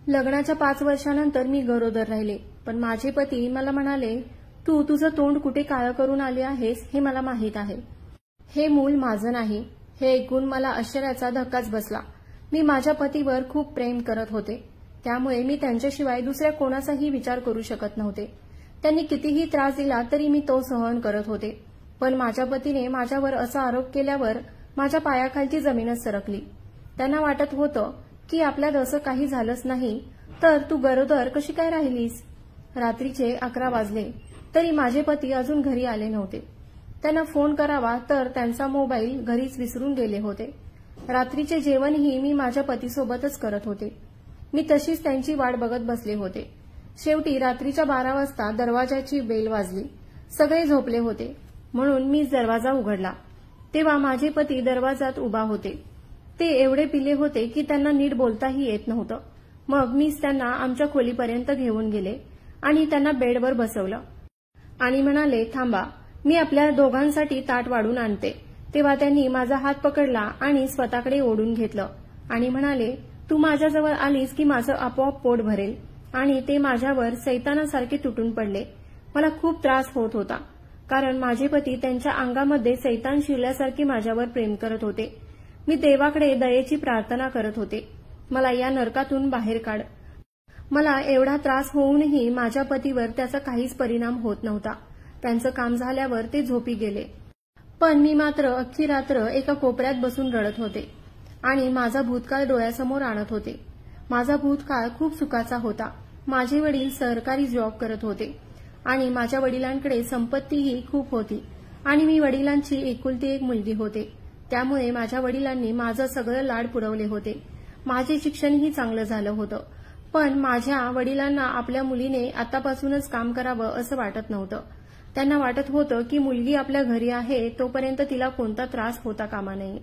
लग्नाच्या 5 वर्षानंतर मी गरोदर राहिले, पण माझे पती मला म्हणाले, तू तुझं तोंड कुठे काळं करून आली आहेस हे मला माहीत आहे. हे मूल माझं नाही. हे ऐकून मला आश्चर्याचा धक्काच बसला. मी माझ्या पतीवर खूप प्रेम करत होते, त्यामुळे मी त्यांच्याशिवाय दुसऱ्या कोणाचाही विचार करू शकत नव्हते. त्यांनी कितीही त्रास दिला तरी मी तो सहन करत होते. पण माझ्या पतीने माझ्यावर असा आरोप केल्यावर माझ्या पायाखालची जमीनच सरकली. त्यांना वाटत होतं की आपल्यात असं काही झालंच नाही, तर तू गरोदर कशी काय राहिलीस? रात्रीचे 11 वाजले तरी माझे पती अजून घरी आले नव्हते. त्यांना फोन करावा तर त्यांचा मोबाईल घरीच विसरून गेले होते. रात्रीचे जेवणही मी माझ्या पतीसोबतच करत होते. मी तशीच त्यांची वाट बघत बसले होते. शेवटी रात्रीच्या 12 वाजता दरवाजाची बेल वाजली. सगळे झोपले होते म्हणून मी दरवाजा उघडला. तेव्हा माझे पती दरवाजात उभा होते. ते एवढे पिले होते की त्यांना नीट बोलताही येत नव्हतं. मग मीच त्यांना आमच्या खोलीपर्यंत घेऊन गेले आणि त्यांना बेडवर बसवलं आणि म्हणाले, थांबा, मी आपल्या दोघांसाठी ताट वाढून आणते. तेव्हा त्यांनी माझा हात पकडला आणि स्वतःकडे ओढून घेतलं आणि म्हणाले, तू माझ्याजवळ आलीस की माझं आपोआप पोट भरेल. आणि ते माझ्यावर सैतानासारखे तुटून पडले. मला खूप त्रास होत होता, कारण माझे पती त्यांच्या अंगामध्ये सैतान शिरल्यासारखे माझ्यावर प्रेम करत होते. मी देवाकडे दयेची प्रार्थना करत होते, मला या नरकातून बाहेर काढ. मला एवढा त्रास होऊनही माझ्या पतीवर त्याचा काहीच परिणाम होत नव्हता. त्यांचं काम झाल्यावर ते झोपी गेले. पण मी मात्र अख्खी रात्र एका कोपऱ्यात बसून रडत होते आणि माझा भूतकाळ डोळ्यासमोर आणत होते. माझा भूतकाळ खूप सुखाचा होता. माझे वडील सरकारी जॉब करत होते आणि माझ्या वडिलांकडे संपत्तीही खूप होती आणि मी वडिलांची एकुलती एक मुलगी होते. त्यामुळे माझ्या वडिलांनी माझं सगळं लाड पुरवले होते. माझे शिक्षणही चांगलं झालं होतं. पण माझ्या वडिलांना आपल्या मुलीने आतापासूनच काम करावं असं वाटत नव्हतं. त्यांना वाटत होतं की मुलगी आपल्या घरी आहे तोपर्यंत तिला कोणता त्रास होता कामा नये.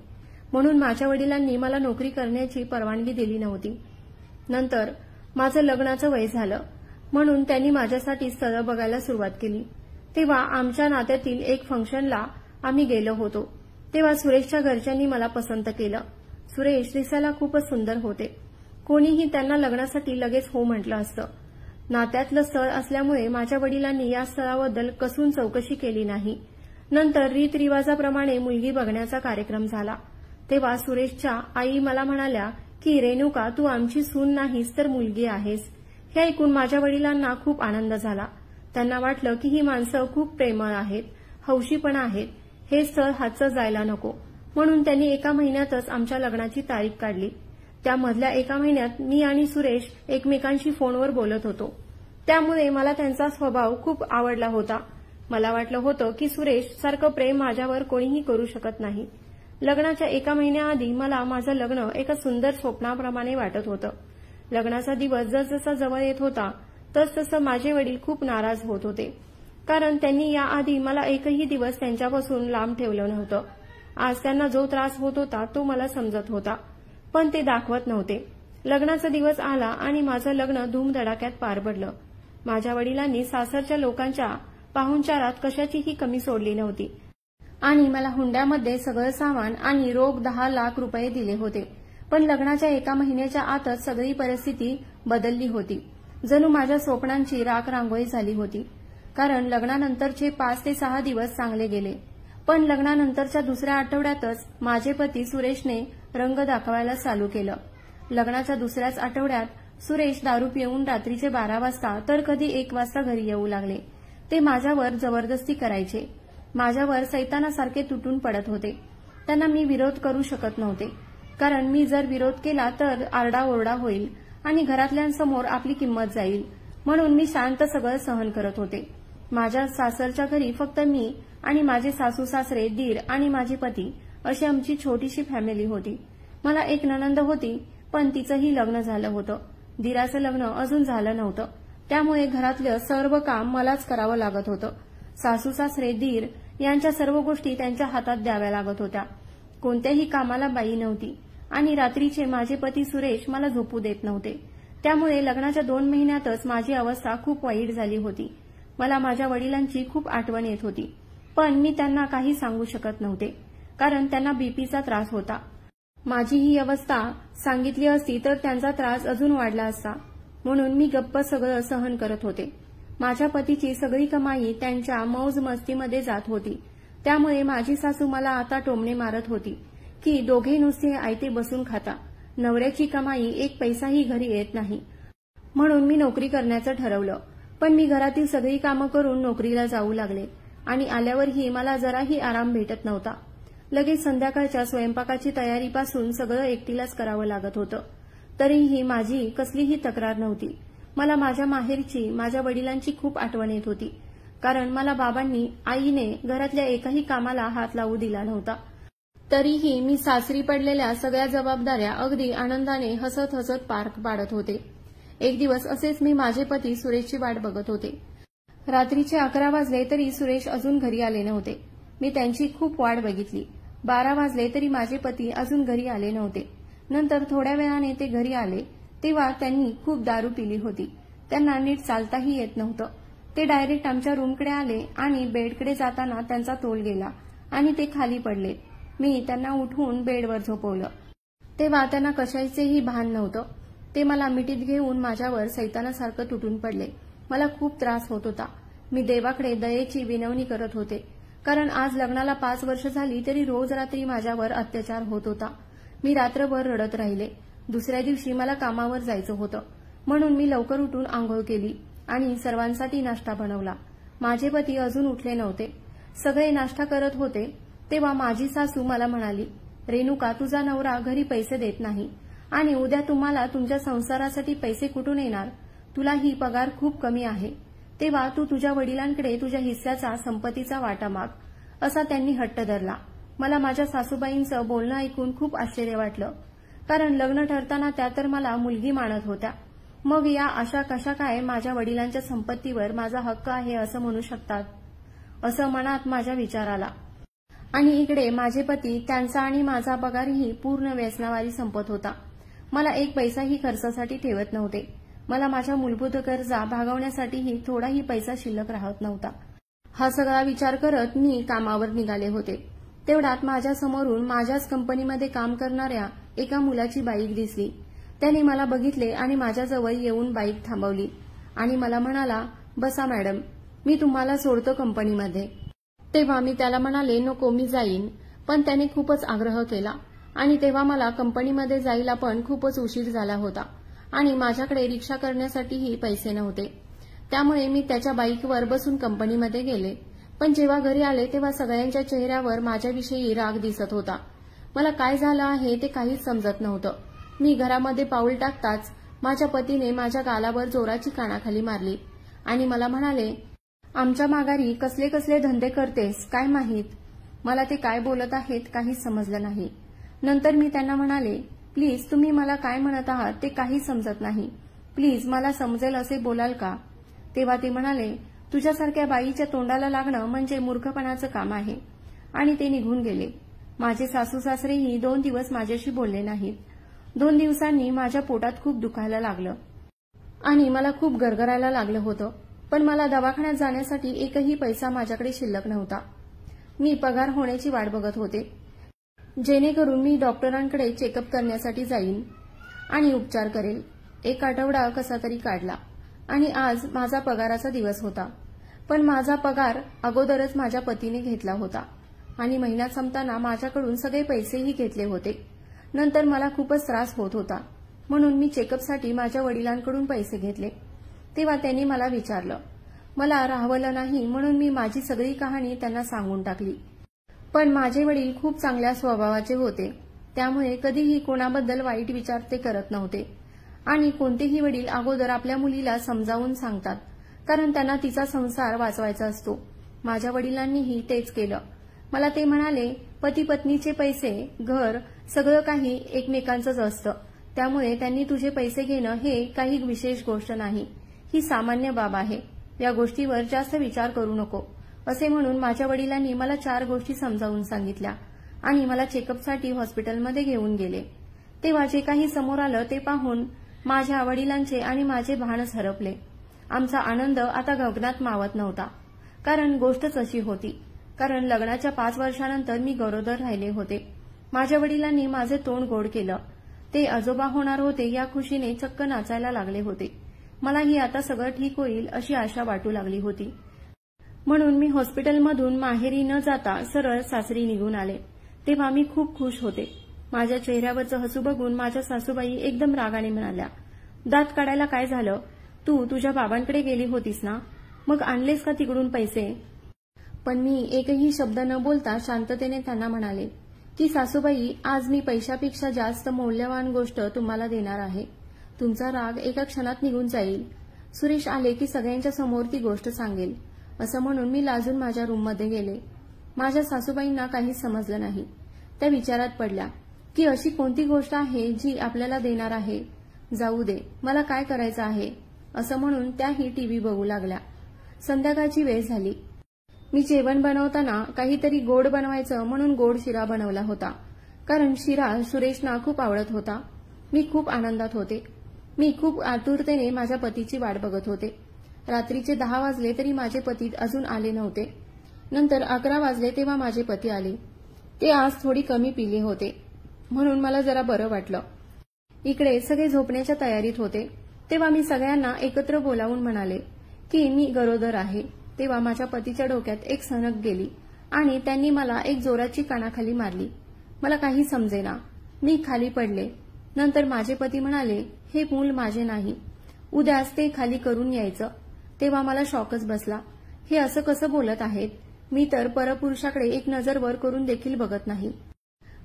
म्हणून माझ्या वडिलांनी मला नोकरी करण्याची परवानगी दिली नव्हती. नंतर माझं लग्नाचं वय झालं म्हणून त्यांनी माझ्यासाठी स्थळं बघायला सुरुवात केली. तेव्हा आमच्या नात्यातील एक फंक्शनला आम्ही गेलो होतो. तेव्हा सुरेशच्या घरच्यांनी मला पसंत केलं. सुरेश दिसायला खूपच सुंदर होते. कोणीही त्यांना लग्नासाठी लगेच हो म्हटलं असतं. नात्यातलं स्थळ असल्यामुळे माझ्या वडिलांनी या स्थळाबद्दल कसून चौकशी केली नाही. नंतर रीतरिवाजाप्रमाणे मुलगी बघण्याचा कार्यक्रम झाला. तेव्हा सुरेशच्या आई मला म्हणाल्या की रेणुका, तू आमची सून नाहीस तर मुलगी आहेस. हे ऐकून माझ्या वडिलांना खूप आनंद झाला. त्यांना वाटलं की ही माणसं खूप प्रेमळ आहेत, हौशी पण आहेत. हे स्थळ हातचं जायला नको, म्हणून त्यांनी 1 महिन्यातच आमच्या लग्नाची तारीख काढली. त्यामधल्या 1 महिन्यात मी आणि सुरेश एकमेकांशी फोनवर बोलत होतो. त्यामुळे मला त्यांचा स्वभाव खूप आवडला होता. मला वाटलं होतं की सुरेश सारखं प्रेम माझ्यावर कोणीही करू शकत नाही. लग्नाच्या 1 महिन्याआधी मला माझं लग्न एका सुंदर स्वप्नाप्रमाणे वाटत होतं. लग्नाचा दिवस जसजसा जवळ येत होता तसतसं माझे वडील खूप नाराज होत होते, कारण त्यांनी याआधी मला एकही दिवस त्यांच्यापासून लांब ठेवलं नव्हतं. आज त्यांना जो त्रास होत होता तो मला समजत होता, पण ते दाखवत नव्हते. लग्नाचा दिवस आला आणि माझं लग्न धूमधडाक्यात पार पडलं. माझ्या वडिलांनी सासरच्या लोकांच्या पाहुणचारात कशाचीही कमी सोडली नव्हती आणि मला हुंड्यामध्ये सगळं सामान आणि रोख 10 लाख रुपये दिले होते. पण लग्नाच्या 1 महिन्याच्या आतच सगळी परिस्थिती बदलली होती. जणू माझ्या स्वप्नांची राख रांगोळी झाली होती. कारण लग्नानंतरचे 5 ते 6 दिवस चांगले गेले, पण लग्नानंतरच्या दुसऱ्या आठवड्यातच माझे पती सुरेशने रंग दाखवायला चालू केलं. लग्नाच्या दुसऱ्याच आठवड्यात सुरेश दारू पिऊन रात्रीचे 12 वाजता तर कधी 1 वाजता घरी येऊ लागले. ते माझ्यावर जबरदस्ती करायचे. माझ्यावर सैतानासारखे तुटून पडत होते. त्यांना मी विरोध करू शकत नव्हते, कारण मी जर विरोध केला तर आरडाओरडा होईल आणि घरातल्यांसमोर आपली किंमत जाईल. म्हणून मी शांत सगळं सहन करत होते. माझ्या सासरच्या घरी फक्त मी आणि माझे सासू सासरे, दीर आणि माझे पती अशी आमची छोटीशी फॅमिली होती. मला एक नणंद होती, पण तिचंही लग्न झालं होतं. दीराचं लग्न अजून झालं नव्हतं, त्यामुळे घरातलं सर्व काम मलाच करावं लागत होतं. सासू सासरे, दीर यांच्या सर्व गोष्टी त्यांच्या हातात द्याव्या लागत होत्या. कोणत्याही कामाला बाई नव्हती आणि रात्रीचे माझे पती सुरेश मला झोपू देत नव्हते. त्यामुळे लग्नाच्या 2 महिन्यातच माझी अवस्था खूप वाईट झाली होती. मला माझ्या वडिलांची खूप आठवण येत होती, पण मी त्यांना काही सांगू शकत नव्हते, कारण त्यांना बीपीचा त्रास होता. माझी ही अवस्था सांगितली असती तर त्यांचा त्रास अजून वाढला असता. म्हणून मी गप्प सगळं सहन करत होते. माझ्या पतीची सगळी कमाई त्यांच्या मौज मस्तीमध्ये जात होती. त्यामुळे माझी सासू मला आता टोमणे मारत होती की दोघे नुसते आयते बसून खाता, नवऱ्याची कमाई एक पैसाही घरी येत नाही. म्हणून मी नोकरी करण्याचं ठरवलं. पण मी घरातील सगळी कामं करून नोकरीला जाऊ लागले आणि आल्यावरही मला जराही आराम भेटत नव्हता. लगेच संध्याकाळच्या स्वयंपाकाची तयारीपासून सगळं एकटीलाच करावं लागत होतं. तरीही माझी कसलीही तक्रार नव्हती. मला माझ्या माहेरची, माझ्या वडिलांची खूप आठवण येत होती. कारण मला बाबांनी, आईने घरातल्या एकाही कामाला हात लावू दिला नव्हता. तरीही मी सासरी पडलेल्या सगळ्या जबाबदाऱ्या अगदी आनंदाने हसत हसत पार पाडत होते. एक दिवस असेच मी माझे पती सुरेशची वाट बघत होते. रात्रीचे 11 वाजले तरी सुरेश अजून घरी आले नव्हते. मी त्यांची खूप वाट बघितली. 12 वाजले तरी माझे पती अजून घरी आले नव्हते. नंतर थोड्या वेळाने ते घरी आले तेव्हा त्यांनी खूप दारू पिली होती. त्यांना नीट चालताही येत नव्हतं. ते डायरेक्ट आमच्या रूमकडे आले आणि बेडकडे जाताना त्यांचा तोल गेला आणि ते खाली पडले. मी त्यांना उठवून बेडवर झोपवलं. तेव्हा त्यांना कशाचेही भान नव्हतं. ते मला मिठीत घेऊन माझ्यावर सैतानासारखं तुटून पडले. मला खूप त्रास होत होता. मी देवाकडे दयेची विनवणी करत होते. कारण आज लग्नाला 5 वर्ष झाली तरी रोज रात्री माझ्यावर अत्याचार होत होता. मी रात्रभर रडत राहिले. दुसऱ्या दिवशी मला कामावर जायचं होतं. म्हणून मी लवकर उठून आंघोळ केली आणि सर्वांसाठी नाश्ता बनवला. माझे पती अजून उठले नव्हते. सगळे नाश्ता करत होते तेव्हा माझी सासू मला म्हणाली, रेणुका, तुझा नवरा घरी पैसे देत नाही आणि उद्या तुम्हाला तुमच्या संसारासाठी पैसे कुठून येणार? तुला ही पगार खूप कमी आहे. तेव्हा तू तुझ्या वडिलांकडे तुझ्या हिस्स्याचा, संपत्तीचा वाटा माग, असा त्यांनी हट्ट धरला. मला माझ्या सासूबाईंचं बोलणं ऐकून खूप आश्चर्य वाटलं. कारण लग्न ठरताना त्या तर मला मुलगी मानत होत्या. मग या अशा कशा काय माझ्या वडिलांच्या संपत्तीवर माझा हक्क आहे असं म्हणू शकतात? असं मनात माझ्या विचार आला. आणि इकडे माझे पती, त्यांचा आणि माझा पगारही पूर्ण व्यसनावारी संपत होता. मला एक पैसाही खर्चासाठी ठेवत नव्हते. मला माझ्या मूलभूत गरजा भागवण्यासाठीही थोडाही पैसा शिल्लक राहत नव्हता. हा सगळा विचार करत मी कामावर निघाले होते. तेवढ्यात माझ्या समोरून माझ्याच कंपनीमध्ये काम करणाऱ्या एका मुलाची बाईक दिसली. त्याने मला बघितले आणि माझ्याजवळ येऊन बाईक थांबवली आणि मला म्हणाला, बसा मॅडम, मी तुम्हाला सोडतो कंपनीमध्ये. तेव्हा मी त्याला म्हणाले, नको, मी जाईन. पण त्याने खूपच आग्रह केला आणि तेव्हा मला कंपनीमध्ये जायला पण खूपच उशीर झाला होता आणि माझ्याकडे रिक्षा करण्यासाठीही पैसे नव्हते. त्यामुळे मी त्याच्या बाईकवर बसून कंपनीमध्ये गेले. पण जेव्हा घरी आले तेव्हा सगळ्यांच्या चेहऱ्यावर माझ्याविषयी राग दिसत होता. मला काय झालं आहे ते काहीच समजत नव्हतं. मी घरामध्ये पाऊल टाकताच माझ्या पतीने माझ्या गालावर जोराची कानाखाली मारली आणि मला म्हणाले, आमच्या माघारी कसले कसले धंदे करतेस काय माहीत? मला ते काय बोलत आहेत काहीच समजलं नाही. नंतर मी त्यांना म्हणाले, प्लीज तुम्ही मला काय म्हणत आहात ते काहीच समजत नाही. प्लीज मला समजेल असे बोलाल का? तेव्हा ते म्हणाले, तुझ्यासारख्या बाईच्या तोंडाला लागणं म्हणजे मूर्खपणाचं काम आहे. आणि ते निघून गेले. माझे सासू सासरेही 2 दिवस माझ्याशी बोलले नाहीत. 2 दिवसांनी माझ्या पोटात खूप दुखायला लागलं आणि मला खूप गरगरायला लागलं होतं. पण मला दवाखान्यात जाण्यासाठी एकही पैसा माझ्याकडे शिल्लक नव्हता. मी पगार होण्याची वाट बघत होते, जेणेकरून मी डॉक्टरांकडे चेकअप करण्यासाठी जाईन आणि उपचार करेल. 1 आठवडा कसा तरी काढला आणि आज माझा पगाराचा दिवस होता. पण माझा पगार अगोदरच माझ्या पतीने घेतला होता आणि महिना संपताना माझ्याकडून सगळे पैसेही घेतले होते. नंतर मला खूपच त्रास होत होता म्हणून मी चेकअपसाठी माझ्या वडिलांकडून पैसे घेतले. तेव्हा त्यांनी मला विचारलं. मला राहवलं नाही म्हणून मी माझी सगळी कहाणी त्यांना सांगून टाकली. पण माझे वडील खूप चांगल्या स्वभावाचे होते. त्यामुळे कधीही कोणाबद्दल वाईट विचार ते करत नव्हते. आणि कोणतेही वडील अगोदर आपल्या मुलीला समजावून सांगतात, कारण त्यांना तिचा संसार वाचवायचा असतो. माझ्या वडिलांनीही तेच केलं. मला ते म्हणाले, पती पत्नीचे पैसे, घर, सगळं काही एकमेकांचंच असतं. त्यामुळे त्यांनी तुझे पैसे घेणं हे काही विशेष गोष्ट नाही. ही सामान्य बाब आहे. या गोष्टीवर जास्त विचार करू नको, असे म्हणून माझ्या वडिलांनी मला 4 गोष्टी समजावून सांगितल्या आणि मला चेकअपसाठी हॉस्पिटलमध्ये घेऊन गेले. तेव्हा जे काही समोर आलं ते पाहून माझ्या वडिलांचे आणि माझे भानच हरपले. आमचा आनंद आता गगनात मावत नव्हता. कारण गोष्टच अशी होती. कारण लग्नाच्या 5 वर्षानंतर मी गरोदर राहिले होते. माझ्या वडिलांनी माझे तोंड गोड केलं. ते आजोबा होणार होते या खुशीने चक्क नाचायला लागले होते. मलाही आता सगळं ठीक होईल अशी आशा वाटू लागली होती. म्हणून मी हॉस्पिटलमधून माहेरी न जाता सरळ सासरी निघून आले. तेव्हा मी खूप खुश होते. माझ्या चेहऱ्यावरचं हसू बघून माझ्या सासूबाई एकदम रागाने म्हणाल्या, दात काढायला काय झालं? तू तुझ्या बाबांकडे गेली होतीस ना, मग आणलेस का तिकडून पैसे? पण मी एकही शब्द न बोलता शांततेने त्यांना म्हणाले की सासूबाई, आज मी पैशापेक्षा जास्त मौल्यवान गोष्ट तुम्हाला देणार आहे. तुमचा राग एका क्षणात निघून जाईल. सुरेश आले की सगळ्यांच्या समोर ती गोष्ट सांगेल, असं म्हणून मी लाजून माझ्या रूममध्ये गेले. माझ्या सासूबाईंना काहीच समजलं नाही. त्या विचारात पडल्या की अशी कोणती गोष्ट आहे जी आपल्याला देणार आहे. जाऊ दे, मला काय करायचं आहे, असं म्हणून त्याही टीव्ही बघू लागल्या. संध्याकाळची वेळ झाली. मी जेवण बनवताना काहीतरी गोड बनवायचं म्हणून गोड शिरा बनवला होता, कारण शिरा सुरेशना खूप आवडत होता. मी खूप आनंदात होते. मी खूप आतुरतेने माझ्या पतीची वाट बघत होते. रात्रीचे 10 वाजले तरी माझे पती अजून आले नव्हते. नंतर 11 वाजले तेव्हा माझे पती आले. ते आज थोडी कमी पिले होते, म्हणून मला जरा बरं वाटलं. इकडे सगळे झोपण्याच्या तयारीत होते. तेव्हा मी सगळ्यांना एकत्र बोलावून म्हणाले की मी गरोदर आहे. तेव्हा माझ्या पतीच्या डोक्यात एक सनक गेली आणि त्यांनी मला एक जोराची कानाखाली मारली. मला काही समजेना. मी खाली पडले. नंतर माझे पती म्हणाले, हे मूल माझे नाही, उद्याच ते खाली करून यायचं. तेव्हा मला शॉकच बसला. हे असं कसं बोलत आहेत? मी तर परपुरुषाकडे एक नजर वर करून देखील बघत नाही.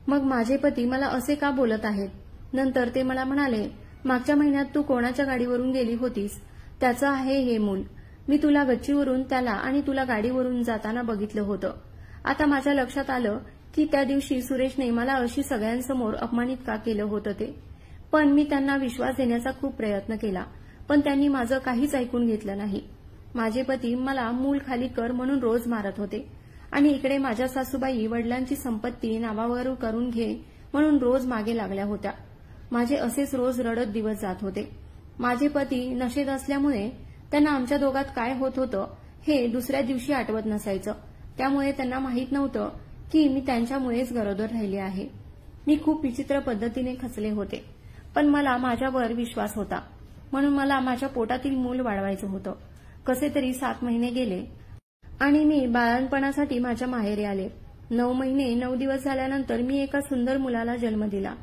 मग माझे पती मला असे का बोलत आहेत? नंतर ते मला म्हणाले, मागच्या महिन्यात तू कोणाच्या गाडीवरून गेली होतीस, त्याचं आहे हे मूल. मी तुला गच्चीवरून त्याला आणि तुला गाडीवरून जाताना बघितलं होतं. आता माझ्या लक्षात आलं की त्या दिवशी सुरेशने मला अशी सगळ्यांसमोर अपमानित का केलं होतं ते. पण मी त्यांना विश्वास देण्याचा खूप प्रयत्न केला, पण त्यांनी माझं काहीच ऐकून घेतलं नाही. माझे पती मला मूल खाली कर म्हणून रोज मारत होते आणि इकडे माझ्या सासूबाई वडिलांची संपत्ती नावावर करून घे म्हणून रोज मागे लागल्या होत्या. माझे असेच रोज रडत दिवस जात होते. माझे पती नशेत असल्यामुळे त्यांना आमच्या दोघात काय होत होतं हे दुसऱ्या दिवशी आठवत नसायचं. त्यामुळे त्यांना माहीत नव्हतं की मी त्यांच्यामुळेच गरोदर राहिली आहे. मी खूप विचित्र पद्धतीने खचले होते, पण मला माझ्यावर विश्वास होता, म्हणून मला माझ्या पोटातील मूल वाढवायचं होतं. कसे तरी 7 महिने गेले आणि मी बाळणपणासाठी माझ्या माहेरी आले. 9 महिने 9 दिवस झाल्यानंतर मी एका सुंदर मुलाला जन्म दिला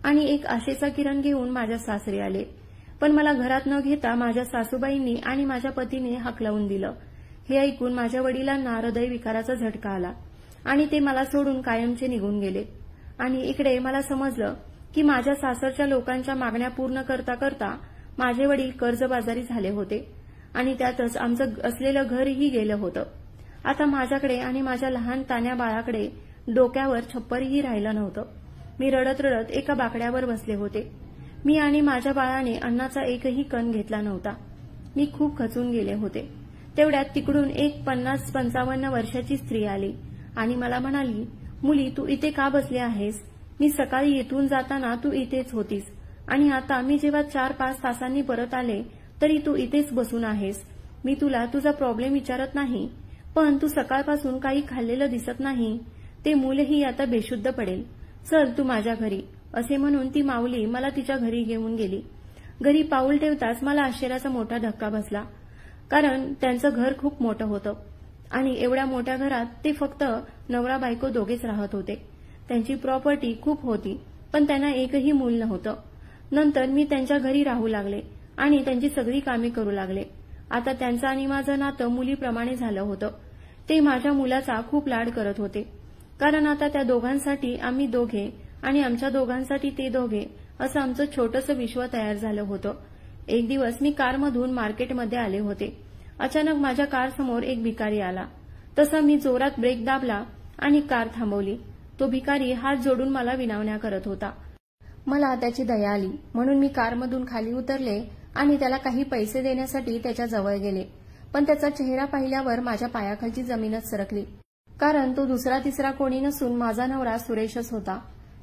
आणि एक आशेचा किरण घेऊन माझ्या सासरी आले. पण मला घरात न घेता माझ्या सासूबाईंनी आणि माझ्या पतीने हाकलवून दिलं. हे ऐकून माझ्या वडिलांना हृदयविकाराचा झटका आला आणि ते मला सोडून कायमचे निघून गेले. आणि इकडे मला समजलं की माझ्या सासरच्या लोकांच्या मागण्या पूर्ण करता करता माझे वडील कर्जबाजारी झाले होते आणि त्यातच आमचं असलेलं घरही गेलं होतं. आता माझ्याकडे आणि माझ्या लहान तान्या बाळाकडे डोक्यावर छप्परही राहिलं नव्हतं. मी रडत रडत एका बाकड्यावर बसले होते. मी आणि माझ्या बाळाने अन्नाचा एकही कण घेतला नव्हता. मी खूप खचून गेले होते. तेवढ्यात तिकडून एक 50-55 वर्षाची स्त्री आली आणि मला म्हणाली, मुली, तू इथे का बसली आहेस? मी सकाळी इथून जाताना तू इथेच होतीस आणि आता मी जेव्हा 4-5 तासांनी परत आले तरी तू इथेच बसून आहेस. मी तुला तुझा प्रॉब्लेम विचारत नाही, पण तू सकाळपासून काही खाल्लेलं दिसत नाही. ते मूलही आता बेशुद्ध पडेल. चल तू माझ्या घरी, असे म्हणून ती माऊली मला तिच्या घरी घेऊन गेली. घरी पाऊल ठेवताच मला आश्चर्याचा मोठा धक्का बसला, कारण त्यांचं घर खूप मोठं होतं आणि एवढ्या मोठ्या घरात ते फक्त नवरा बायको दोघेच राहत होते. त्यांची प्रॉपर्टी खूप होती, पण त्यांना एकही मूल नव्हतं. नंतर मी त्यांच्या घरी राहू लागले आणि त्यांची सगळी कामे करू लागले. आता त्यांचं आणि माझं नातं मुलीप्रमाणे झालं होतं. ते माझ्या मुलाचा खूप लाड करत होते, कारण आता त्या दोघांसाठी आम्ही दोघे आणि आमच्या दोघांसाठी ते दोघे असं आमचं छोटंसं विश्व तयार झालं होतं. एक दिवस मी कारमधून मार्केटमध्ये आले होते. अचानक माझ्या कारसमोर एक भिकारी आला. तसा मी जोरात ब्रेक दाबला आणि कार थांबवली. तो भिकारी हात जोडून मला विनवण्या करत होता. मला त्याची दया आली, म्हणून मी कारमधून खाली उतरले आणि त्याला काही पैसे देण्यासाठी त्याच्या जवळ गेले. पण त्याचा चेहरा पाहिल्यावर माझ्या पायाखालची जमीनच सरकली, कारण तो दुसरा तिसरा कोणी नसून माझा नवरा सुरेशच होता.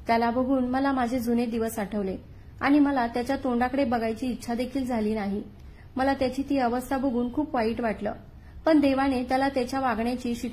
त्याला बघून मला माझे जुने दिवस आठवले आणि मला त्याच्या तोंडाकडे बघायची इच्छा देखील झाली नाही. मला त्याची ती अवस्था बघून खूप वाईट वाटलं, पण देवाने त्याला त्याच्या वागण्याची शिक्षा